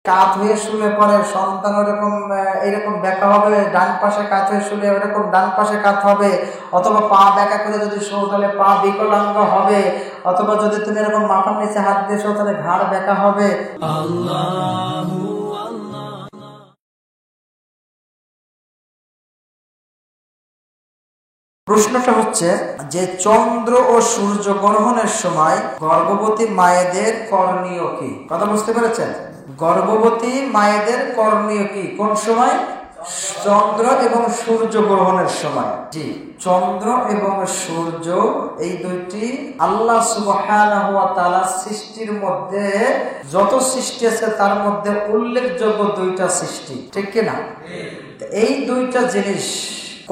কাত হয়ে শুলে পরে সন্তান এরকম ব্যাকা হবে, ডান পাশে কাত হয়ে শুলে ওরকম ডান পাশে কাত হবে, অথবা পা ব্যাকা করে যদি শো তাহলে পা বিকলাঙ্গ হবে, অথবা যদি তুমি এরকম মাথার নিচে হাত দিয়ে শো তাহলে ঘাড় ব্যাকা হবে। প্রশ্নটা হচ্ছে যে চন্দ্র ও সূর্য গ্রহণের সময় গর্ভবতী মায়েদের করণীয় কি? কথা বুঝতে পেরেছেন? গর্ভবতী মায়েদের করণীয় কি? কোন সময়? চন্দ্র এবং সূর্য গ্রহণের সময়। জি, চন্দ্র এবং সূর্য এই দুইটি আল্লাহ সুবহানাহু ওয়া তাআলা সৃষ্টির মধ্যে যত সৃষ্টি আছে তার মধ্যে উল্লেখযোগ্য দুইটা সৃষ্টি, ঠিক কিনা? এই দুইটা জিনিস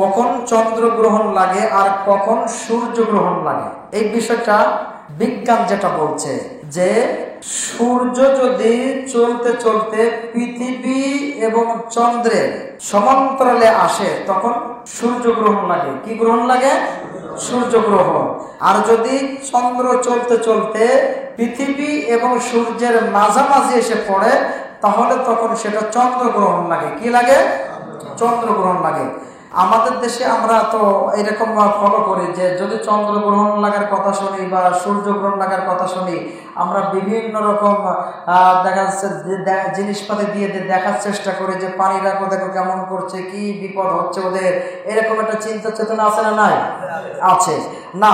কখন চন্দ্র গ্রহণ লাগে আর কখন সূর্য গ্রহণ লাগে, এই বিষয়টা বিজ্ঞান যেটা বলছে যে সূর্য যদি চলতে চলতে পৃথিবী এবং চন্দ্রের সমান্তরালে আসে তখন সূর্য গ্রহণ লাগে। কি গ্রহণ লাগে? সূর্য গ্রহণ। আর যদি চন্দ্র চলতে চলতে পৃথিবী এবং সূর্যের মাঝামাঝি এসে পড়ে তাহলে তখন সেটা চন্দ্র গ্রহণ লাগে। কি লাগে? চন্দ্র গ্রহণ লাগে। আমাদের দেশে আমরা তো এরকম ফলো করি যে যদি চন্দ্রগ্রহণ লাগার কথা শুনি বা সূর্যগ্রহণ লাগার কথা শুনি আমরা বিভিন্ন রকম দেখা যাচ্ছে জিনিসপাতি দিয়ে দেখার চেষ্টা করি যে পানিরা দেখো কেমন করছে, কি বিপদ হচ্ছে ওদের, এরকম একটা চিন্তা চেতনা আছে না? নাই? আছে না।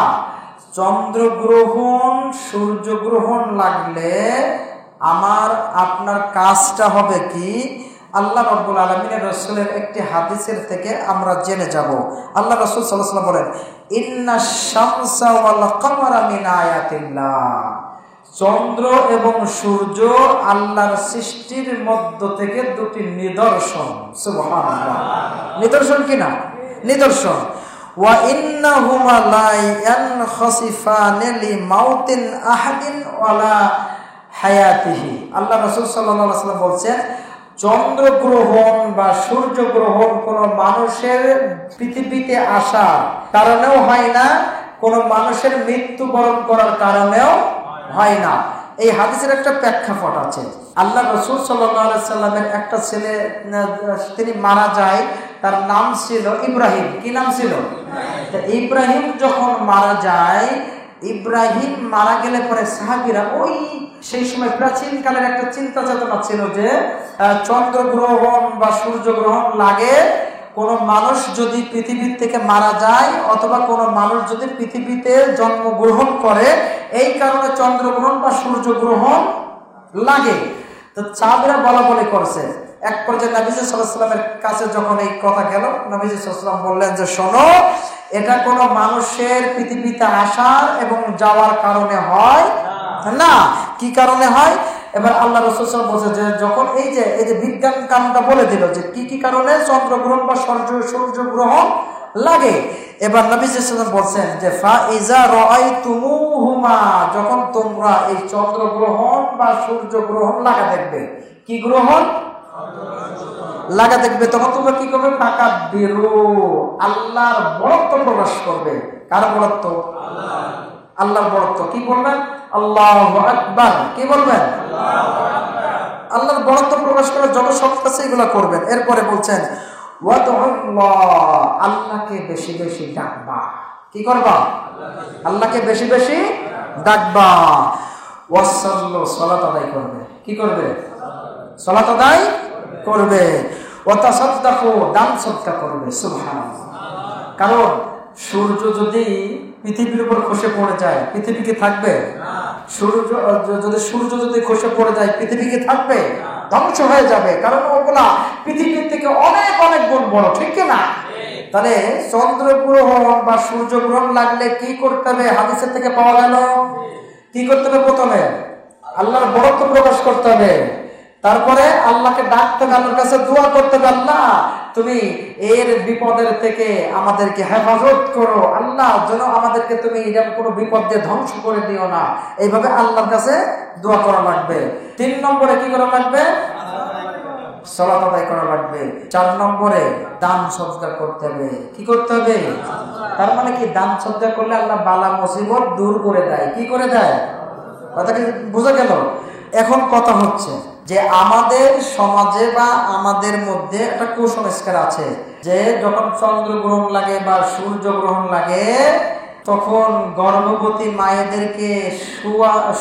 চন্দ্রগ্রহণ সূর্যগ্রহণ লাগলে আমার আপনার কাজটা হবে কি? আল্লাহ রাব্বুল আলামিনের রাসূলের একটি হাদিসের থেকে আমরা জেনে যাব। আল্লাহ রাসূল সাল্লাল্লাহু আলাইহি ওয়াসাল্লাম বলেন, ইন্নাশ শামসা ওয়াল কামারা মিন আয়াতিল্লাহ। চন্দ্র এবং সূর্য আল্লাহর সৃষ্টির মধ্য থেকে দুটি নিদর্শন। সুবহানাল্লাহ। নিদর্শন কি না? নিদর্শন। ওয়া ইন্নাহুমা লা ইয়ানখাসিফানি লিমাউতিন আহাদিন ওয়ালা হায়াতিহি। আল্লাহ রাসূল সাল্লাল্লাহু আলাইহি ওয়াসাল্লাম বলছেন চন্দ্রগ্রহণ বা সূর্যগ্রহণ কোনো মানুষের পৃথিবীতে আসার কারণেও হয় না, কোনো মানুষের মৃত্যুবরণ করার কারণেও হয় না। এই হাদিসের একটা প্রেক্ষাপট আছে। আল্লাহ রাসূল সাল্লাল্লাহু আলাইহি সাল্লামের একটা ছেলে তিনি মারা যায়, তার নাম ছিল ইব্রাহিম। কি নাম ছিল? ইব্রাহিম যখন মারা যায়, ইব্রাহিম মারা গেলে পরে সাহাবীরা ওই সেই সময় প্রাচীন কালের একটা চিন্তা চেতনা ছিল যে চন্দ্রগ্রহণ বা সূর্যগ্রহণ লাগে কোনো মানুষ যদি পৃথিবীর থেকে মারা যায় অথবা কোনো মানুষ যদি পৃথিবীতে জন্মগ্রহণ করে, এই কারণে চন্দ্রগ্রহণ বা সূর্যগ্রহণ লাগে। তো সাহাবীরা বলা বলি করছে। এক পর্যায়ে নবীজি সাল্লাল্লাহু আলাইহি ওয়াসাল্লামের কাছে যখন এই কথা গেল, নবীজি সাল্লাল্লাহু আলাইহি ওয়াসাল্লাম বললেন যে শোনো, এটা কোনো মানুষের পৃথিবীতে আসার এবং যাওয়ার কারণে হয় না। কি কারণে হয়? এবার আল্লাহ রাসূল সাল্লাল্লাহু আলাইহি ওয়াসাল্লাম বলছে যে যখন এই যে বিজ্ঞান কারণটা বলে দিল যে কি কারণে চন্দ্রগ্রহণ বা সূর্যগ্রহণ লাগে। এবার নবী সাল্লাল্লাহু আলাইহি ওয়াসাল্লাম বলছেন যে ফা ইজা রাআইতুমুহুমা, যখন তোমরা এই চন্দ্রগ্রহণ বা সূর্যগ্রহণ লাগা দেখবে। কি গ্রহণ? লাগা দেখবে, তখন তোমরা কি করবে? ফাকাব্বিরু, আল্লাহর বড়ত্ব প্রকাশ করবে। কার বড়ত্ব? আল্লাহর বড়ত্ব। কি বলবেন? আল্লাহু আকবার। কি বলবেন? আল্লাহর বড়ত্ব প্রকাশ করে যত শব্দ আছে এগুলো করবেন। এরপরে বলছেন ওয়াদউল্লাহ, আল্লাহকে বেশি বেশি ডাকবা। কি করবা? আল্লাহকে বেশি বেশি ডাকবা। ওয়াসাল্লু, সালাত আদায় করবে। কি করবে? সালাত আদায় করবে। ওয়াতাসাদদাকু, দান সদকা করবে। সুবহানাল্লাহ। কারণ সূর্য যদি পৃথিবীর উপর খসে পড়ে যায় পৃথিবী কি থাকবে? সূর্য যদি খসে পড়ে যায় পৃথিবী কি থাকবে? ধ্বংস হয়ে যাবে। কারণ ওগুলা পৃথিবীর থেকে অনেক অনেক গুণ বড়, ঠিক না? তাহলে চন্দ্রগ্রহণ বা সূর্যগ্রহণ লাগলে কি করতে হবে? হাদিসের থেকে পাওয়া গেল কি করতে হবে? প্রথমে আল্লাহর বড়ত্ব প্রকাশ করতে হবে, তারপরে আল্লাহকে ডাকতে হবে, আল্লাহর কাছে দোয়া করতে হবে, আল্লাহ তুমি এর বিপদের থেকে আমাদেরকে হেফাজত করো, আল্লাহ যেন আমাদেরকে তুমি এরকম কোনো বিপদ দিয়ে ধ্বংস করে দিও না। এইভাবে আল্লাহর কাছে দোয়া করা লাগবে। 3 নম্বরে কি করা লাগবে? সালাত আদায় করা লাগবে। 4 নম্বরে দান সদকা করতে হবে। কি করতে হবে? তার মানে কি দান সদকা করলে আল্লাহ বালা মুসিবত দূর করে দেয়। কি করে দেয়? কথা কি বোঝা গেল? এখন কথা হচ্ছে যে আমাদের সমাজে বা আমাদের মধ্যে একটা কুসংস্কার আছে যে যখন চন্দ্রগ্রহণ লাগে বা সূর্যগ্রহণ লাগে তখন গর্ভবতী মায়েদেরকে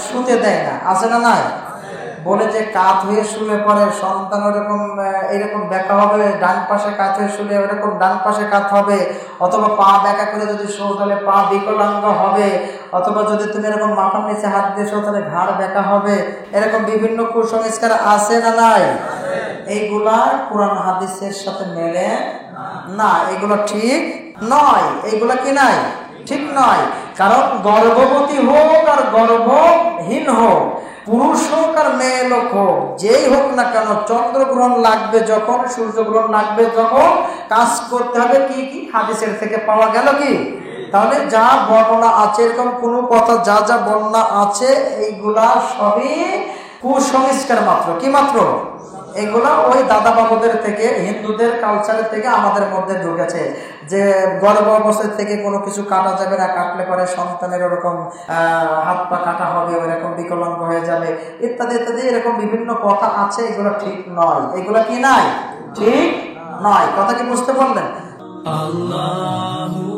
শুতে দেয় না, আছে না নাই? বলে যে কাত হয়ে শুলে পরে সন্তান এরকম ব্যাকা হবে, ডান পাশে কাত হয়ে শুলে ওরকম ডান পাশে কাত হবে, অথবা পা ব্যাকা করে যদি শো তাহলে পা বিকলাঙ্গ হবে, অথবা যদি তুমি এরকম মাথার নিচে হাত দিয়ে শো তাহলে ঘাড় ব্যাকা হবে। এরকম বিভিন্ন কুসংস্কার আছে না নাই? এইগুলা কোরআন হাদিসের সাথে মেলে না, এগুলো ঠিক নয়। এইগুলা কি নাই? ঠিক নয়। কারণ গর্ভবতী হোক আর গর্ভহীন হোক, পুরুষ হোক আর মেয়ে লোক হোক, যেই হোক না কেন, চন্দ্রগ্রহণ লাগবে যখন, সূর্যগ্রহণ লাগবে যখন, কাজ করতে হবে কি কি হাদিসের থেকে পাওয়া গেল কি। তাহলে যা বর্ণনা আছে, এরকম কোনো কথা যা যা বর্ণনা আছে এইগুলা সবই কুসংস্কার মাত্র। কি মাত্র? এগুলা ওই দাদা বাবুদের থেকে, হিন্দুদের কালচারের থেকে আমাদের মধ্যে ঢুকেছে যে গর্ভ অবস্থা থেকে কোনো কিছু কাটা যাবে না, কাটলে পরে সন্তানের ওরকম হাত পা কাটা হবে, ওইরকম বিকলাঙ্গ হয়ে যাবে, ইত্যাদি ইত্যাদি এরকম বিভিন্ন কথা আছে। এগুলো ঠিক নয়। এগুলো কি নাই? ঠিক নয়। কথা কি বুঝতে পারলেন? আল্লাহু